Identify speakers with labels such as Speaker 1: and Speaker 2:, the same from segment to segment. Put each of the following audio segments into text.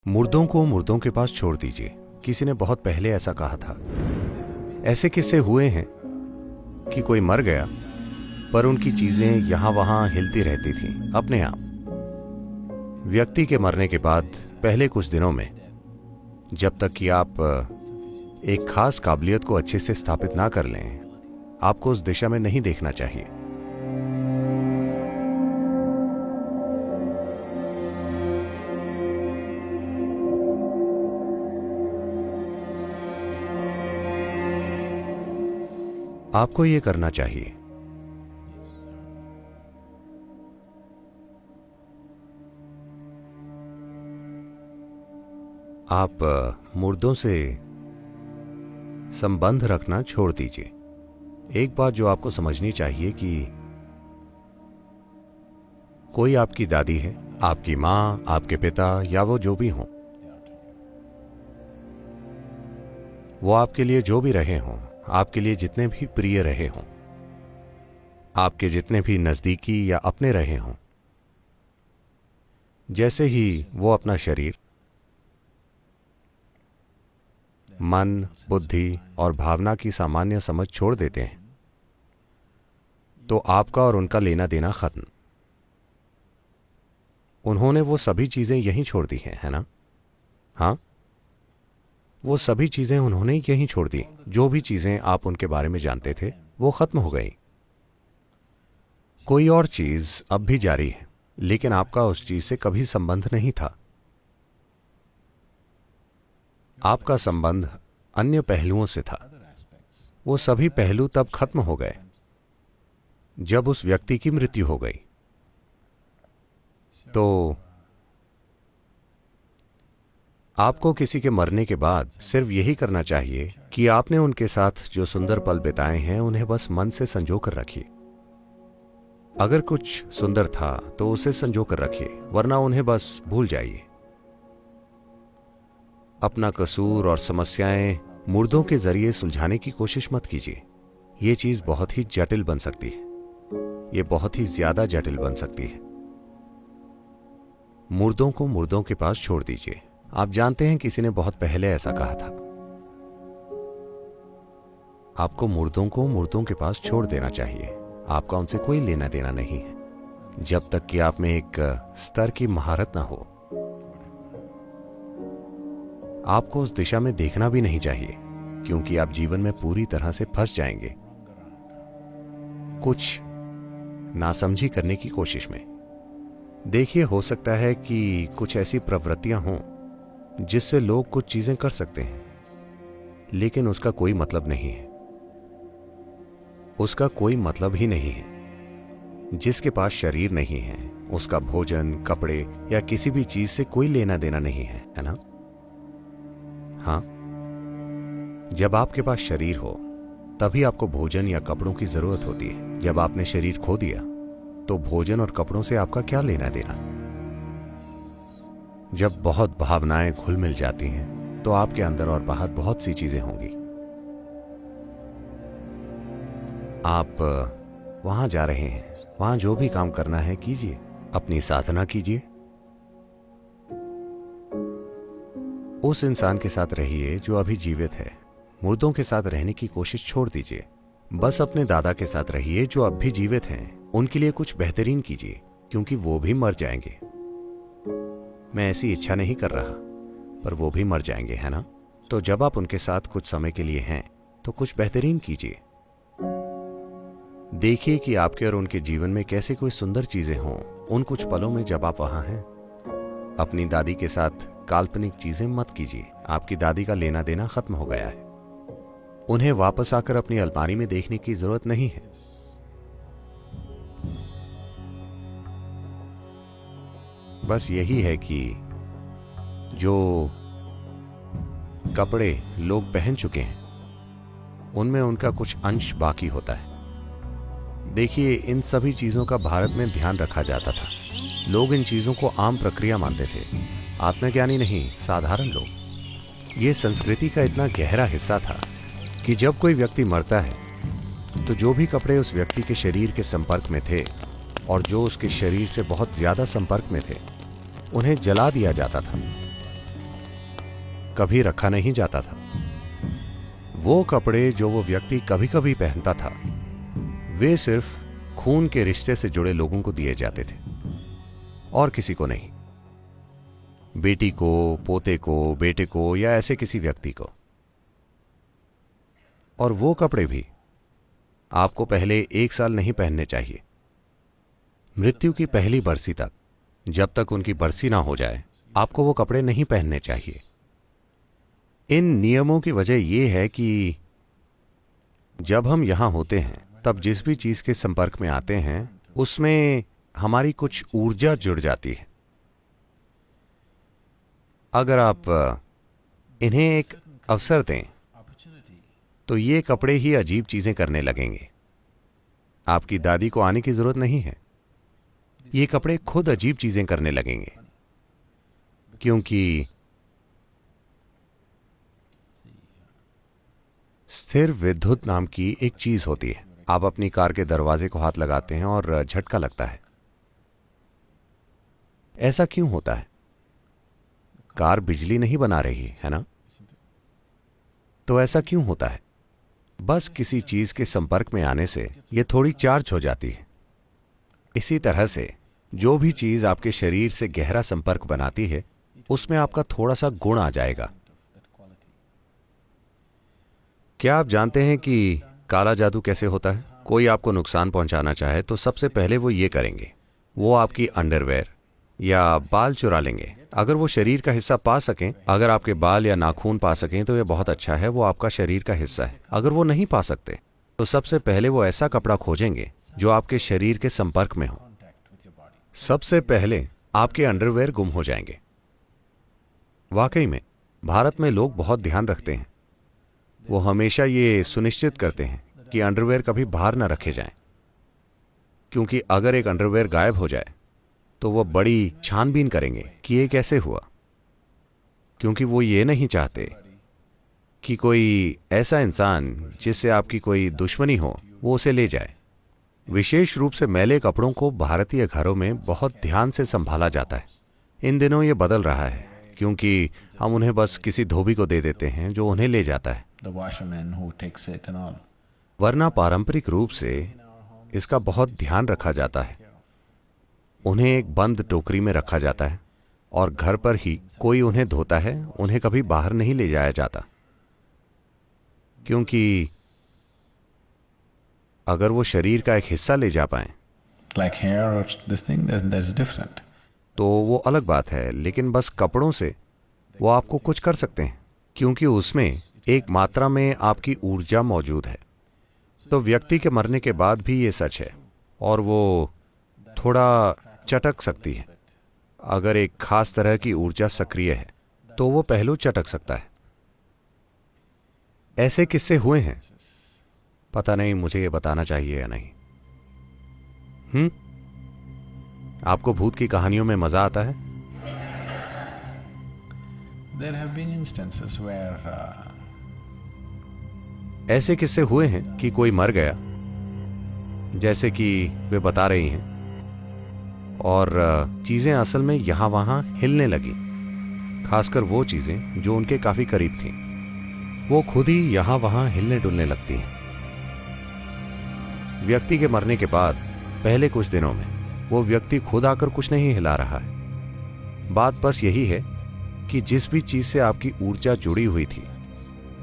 Speaker 1: मुर्दों को मुर्दों के पास छोड़ दीजिए। किसी ने बहुत पहले ऐसा कहा था। ऐसे किस्से हुए हैं कि कोई मर गया पर उनकी चीजें यहां वहां हिलती रहती थीं अपने आप। व्यक्ति के मरने के बाद पहले कुछ दिनों में, जब तक कि आप एक खास काबिलियत को अच्छे से स्थापित ना कर लें, आपको उस दिशा में नहीं देखना चाहिए। आपको ये करना चाहिए। आप मुर्दों से संबंध रखना छोड़ दीजिए। एक बात जो आपको समझनी चाहिए कि कोई आपकी दादी है, आपकी मां, आपके पिता या वो जो भी हों, वो आपके लिए जो भी रहे हों, आपके लिए जितने भी प्रिय रहे हों, आपके जितने भी नजदीकी या अपने रहे हों, जैसे ही वो अपना शरीर, मन, बुद्धि और भावना की सामान्य समझ छोड़ देते हैं, तो आपका और उनका लेना देना खत्म। उन्होंने वो सभी चीजें यहीं छोड़ दी हैं, है ना? हाँ, वो सभी चीजें उन्होंने यहीं छोड़ दी। जो भी चीजें आप उनके बारे में जानते थे वो खत्म हो गई। कोई और चीज अब भी जारी है, लेकिन आपका उस चीज से कभी संबंध नहीं था। आपका संबंध अन्य पहलुओं से था। वो सभी पहलू तब खत्म हो गए जब उस व्यक्ति की मृत्यु हो गई। तो आपको किसी के मरने के बाद सिर्फ यही करना चाहिए कि आपने उनके साथ जो सुंदर पल बिताए हैं उन्हें बस मन से संजो कर रखिए। अगर कुछ सुंदर था तो उसे संजो कर रखिए, वरना उन्हें बस भूल जाइए। अपना कसूर और समस्याएं मुर्दों के जरिए सुलझाने की कोशिश मत कीजिए। यह चीज बहुत ही जटिल बन सकती है। यह बहुत ही ज्यादा जटिल बन सकती है। मुर्दों को मुर्दों के पास छोड़ दीजिए। आप जानते हैं, किसी ने बहुत पहले ऐसा कहा था। आपको मुर्दों को मुर्दों के पास छोड़ देना चाहिए। आपका उनसे कोई लेना देना नहीं है, जब तक कि आप में एक स्तर की महारत ना हो। आपको उस दिशा में देखना भी नहीं चाहिए, क्योंकि आप जीवन में पूरी तरह से फंस जाएंगे कुछ नासमझी करने की कोशिश में। देखिए, हो सकता है कि कुछ ऐसी प्रवृत्तियां हों जिससे लोग कुछ चीजें कर सकते हैं, लेकिन उसका कोई मतलब नहीं है। उसका कोई मतलब ही नहीं है। जिसके पास शरीर नहीं है, उसका भोजन, कपड़े या किसी भी चीज से कोई लेना देना नहीं है, है ना? हाँ, जब आपके पास शरीर हो तभी आपको भोजन या कपड़ों की जरूरत होती है। जब आपने शरीर खो दिया तो भोजन और कपड़ों से आपका क्या लेना देना? जब बहुत भावनाएं घुल मिल जाती हैं तो आपके अंदर और बाहर बहुत सी चीजें होंगी। आप वहां जा रहे हैं, वहां जो भी काम करना है कीजिए, अपनी साधना कीजिए। उस इंसान के साथ रहिए जो अभी जीवित है। मुर्दों के साथ रहने की कोशिश छोड़ दीजिए। बस अपने दादा के साथ रहिए जो अब भी जीवित हैं। उनके लिए कुछ बेहतरीन कीजिए, क्योंकि वो भी मर जाएंगे। मैं ऐसी इच्छा नहीं कर रहा, पर वो भी मर जाएंगे, है ना? तो जब आप उनके साथ कुछ समय के लिए हैं तो कुछ बेहतरीन कीजिए। देखिए कि आपके और उनके जीवन में कैसे कोई सुंदर चीजें हों उन कुछ पलों में जब आप वहां हैं। अपनी दादी के साथ काल्पनिक चीजें मत कीजिए। आपकी दादी का लेना देना खत्म हो गया है। उन्हें वापस आकर अपनी अलमारी में देखने की जरूरत नहीं है। बस यही है कि जो कपड़े लोग पहन चुके हैं उनमें उनका कुछ अंश बाकी होता है। देखिए, इन सभी चीजों का भारत में ध्यान रखा जाता था। लोग इन चीजों को आम प्रक्रिया मानते थे। आत्मज्ञानी नहीं, साधारण लोग। ये संस्कृति का इतना गहरा हिस्सा था कि जब कोई व्यक्ति मरता है तो जो भी कपड़े उस व्यक्ति के शरीर के संपर्क में थे और जो उसके शरीर से बहुत ज्यादा संपर्क में थे, उन्हें जला दिया जाता था। कभी रखा नहीं जाता था। वो कपड़े जो वो व्यक्ति कभी कभी पहनता था, वे सिर्फ खून के रिश्ते से जुड़े लोगों को दिए जाते थे और किसी को नहीं। बेटी को, पोते को, बेटे को या ऐसे किसी व्यक्ति को। और वो कपड़े भी आपको पहले 1 साल नहीं पहनने चाहिए। मृत्यु की पहली बरसी तक, जब तक उनकी बरसी ना हो जाए, आपको वो कपड़े नहीं पहनने चाहिए। इन नियमों की वजह यह है कि जब हम यहां होते हैं तब जिस भी चीज के संपर्क में आते हैं उसमें हमारी कुछ ऊर्जा जुड़ जाती है। अगर आप इन्हें एक अवसर दें तो ये कपड़े ही अजीब चीजें करने लगेंगे। आपकी दादी को आने की जरूरत नहीं है, ये कपड़े खुद अजीब चीजें करने लगेंगे, क्योंकि स्थिर विद्युत नाम की एक चीज होती है। आप अपनी कार के दरवाजे को हाथ लगाते हैं और झटका लगता है। ऐसा क्यों होता है? कार बिजली नहीं बना रही है ना? तो ऐसा क्यों होता है? बस किसी चीज के संपर्क में आने से यह थोड़ी चार्ज हो जाती है। इसी तरह से जो भी चीज आपके शरीर से गहरा संपर्क बनाती है उसमें आपका थोड़ा सा गुण आ जाएगा। क्या आप जानते हैं कि काला जादू कैसे होता है? कोई आपको नुकसान पहुंचाना चाहे तो सबसे पहले वो ये करेंगे, वो आपकी अंडरवेयर या बाल चुरा लेंगे। अगर वो शरीर का हिस्सा पा सकें, अगर आपके बाल या नाखून पा सकें तो ये बहुत अच्छा है, वो आपका शरीर का हिस्सा है। अगर वो नहीं पा सकते तो सबसे पहले वो ऐसा कपड़ा खोजेंगे जो आपके शरीर के संपर्क में हो। सबसे पहले आपके अंडरवेयर गुम हो जाएंगे। वाकई में भारत में लोग बहुत ध्यान रखते हैं। वो हमेशा ये सुनिश्चित करते हैं कि अंडरवेयर कभी बाहर न रखे जाएं, क्योंकि अगर एक अंडरवेयर गायब हो जाए तो वो बड़ी छानबीन करेंगे कि ये कैसे हुआ, क्योंकि वो ये नहीं चाहते कि कोई ऐसा इंसान जिससे आपकी कोई दुश्मनी हो वो उसे ले जाए। विशेष रूप से मैले कपड़ों को भारतीय घरों में बहुत ध्यान से संभाला जाता है। इन दिनों ये बदल रहा है क्योंकि हम उन्हें बस किसी धोबी को दे देते हैं जो उन्हें ले जाता है, वरना पारंपरिक रूप से इसका बहुत ध्यान रखा जाता है। उन्हें एक बंद टोकरी में रखा जाता है और घर पर ही कोई उन्हें धोता है। उन्हें कभी बाहर नहीं ले जाया जाता, क्योंकि अगर वो शरीर का एक हिस्सा ले जा पाए
Speaker 2: like hair or this thing, that's different.
Speaker 1: तो वो अलग बात है, लेकिन बस कपड़ों से वो आपको कुछ कर सकते हैं, क्योंकि उसमें एक मात्रा में आपकी ऊर्जा मौजूद है। तो व्यक्ति के मरने के बाद भी ये सच है, और वो थोड़ा चटक सकती है। अगर एक खास तरह की ऊर्जा सक्रिय है तो वो पहलू चटक सकता है। ऐसे किस्से हुए हैं, पता नहीं मुझे ये बताना चाहिए या नहीं। आपको भूत की कहानियों में मजा आता है?
Speaker 2: There have been instances where
Speaker 1: ऐसे किस्से हुए हैं कि कोई मर गया, जैसे कि वे बता रही हैं, और चीजें असल में यहां वहां हिलने लगी, खासकर वो चीजें जो उनके काफी करीब थीं। वो खुद ही यहां वहां हिलने डुलने लगती हैं। व्यक्ति के मरने के बाद पहले कुछ दिनों में वो व्यक्ति खुद आकर कुछ नहीं हिला रहा है। बात बस यही है कि जिस भी चीज से आपकी ऊर्जा जुड़ी हुई थी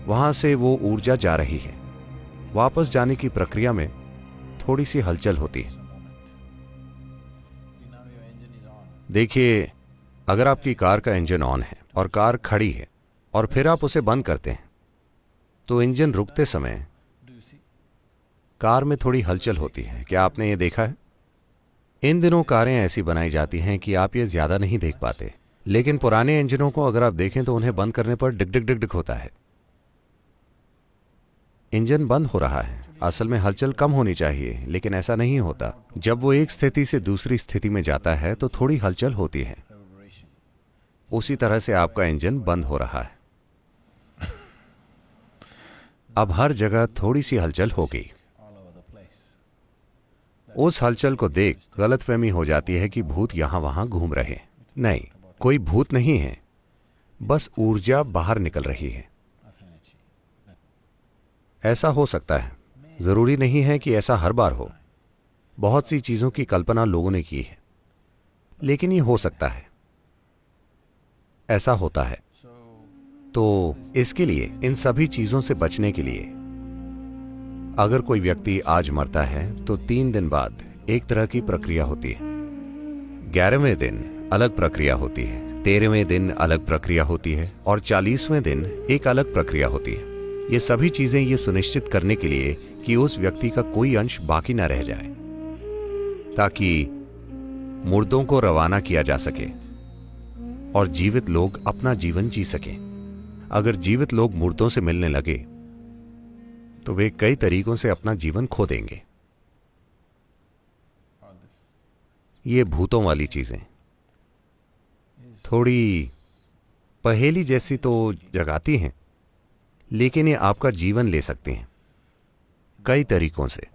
Speaker 1: वहां से वो ऊर्जा जा रही है। वापस जाने की प्रक्रिया में थोड़ी सी हलचल होती है। देखिए, अगर आपकी कार का इंजन ऑन है और कार खड़ी है और फिर आप उसे बंद करते हैं तो इंजन रुकते समय कार में थोड़ी हलचल होती है। क्या आपने ये देखा है? इन दिनों कारें ऐसी बनाई जाती हैं कि आप ये ज्यादा नहीं देख पाते, लेकिन पुराने इंजनों को अगर आप देखें तो उन्हें बंद करने पर डिक डिक डिक डिक होता है। इंजन बंद हो रहा है, असल में हलचल कम होनी चाहिए, लेकिन ऐसा नहीं होता। जब वो एक स्थिति से दूसरी स्थिति में जाता है तो थोड़ी हलचल होती है। उसी तरह से आपका इंजन बंद हो रहा है। अब हर जगह थोड़ी सी हलचल हो गई। उस हलचल को देख गलतफहमी हो जाती है कि भूत यहां वहां घूम रहे हैं। नहीं, कोई भूत नहीं है। बस ऊर्जा बाहर निकल रही है। ऐसा हो सकता है, जरूरी नहीं है कि ऐसा हर बार हो। बहुत सी चीजों की कल्पना लोगों ने की है, लेकिन ये हो सकता है, ऐसा होता है। तो इसके लिए, इन सभी चीजों से बचने के लिए, अगर कोई व्यक्ति आज मरता है तो 3 दिन बाद एक तरह की प्रक्रिया होती है, 11वें दिन अलग प्रक्रिया होती है, 13वें दिन अलग प्रक्रिया होती है और 40वें दिन एक अलग प्रक्रिया होती है। ये सभी चीजें ये सुनिश्चित करने के लिए कि उस व्यक्ति का कोई अंश बाकी न रह जाए, ताकि मुर्दों को रवाना किया जा सके और जीवित लोग अपना जीवन जी सकें। अगर जीवित लोग मुर्दों से मिलने लगे तो वे कई तरीकों से अपना जीवन खो देंगे। ये भूतों वाली चीजें थोड़ी पहेली जैसी तो जगाती हैं, लेकिन ये आपका जीवन ले सकती हैं कई तरीकों से,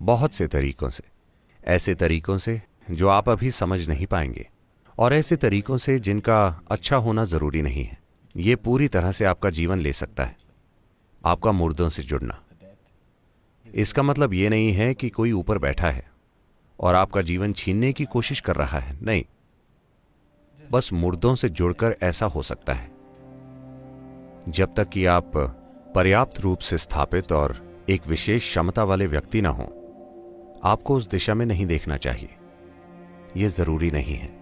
Speaker 1: बहुत से तरीकों से, ऐसे तरीकों से जो आप अभी समझ नहीं पाएंगे और ऐसे तरीकों से जिनका अच्छा होना जरूरी नहीं है। ये पूरी तरह से आपका जीवन ले सकता है, आपका मुर्दों से जुड़ना। इसका मतलब ये नहीं है कि कोई ऊपर बैठा है और आपका जीवन छीनने की कोशिश कर रहा है, नहीं। बस मुर्दों से जुड़कर ऐसा हो सकता है। जब तक कि आप पर्याप्त रूप से स्थापित और एक विशेष क्षमता वाले व्यक्ति ना हो, आपको उस दिशा में नहीं देखना चाहिए। यह जरूरी नहीं है।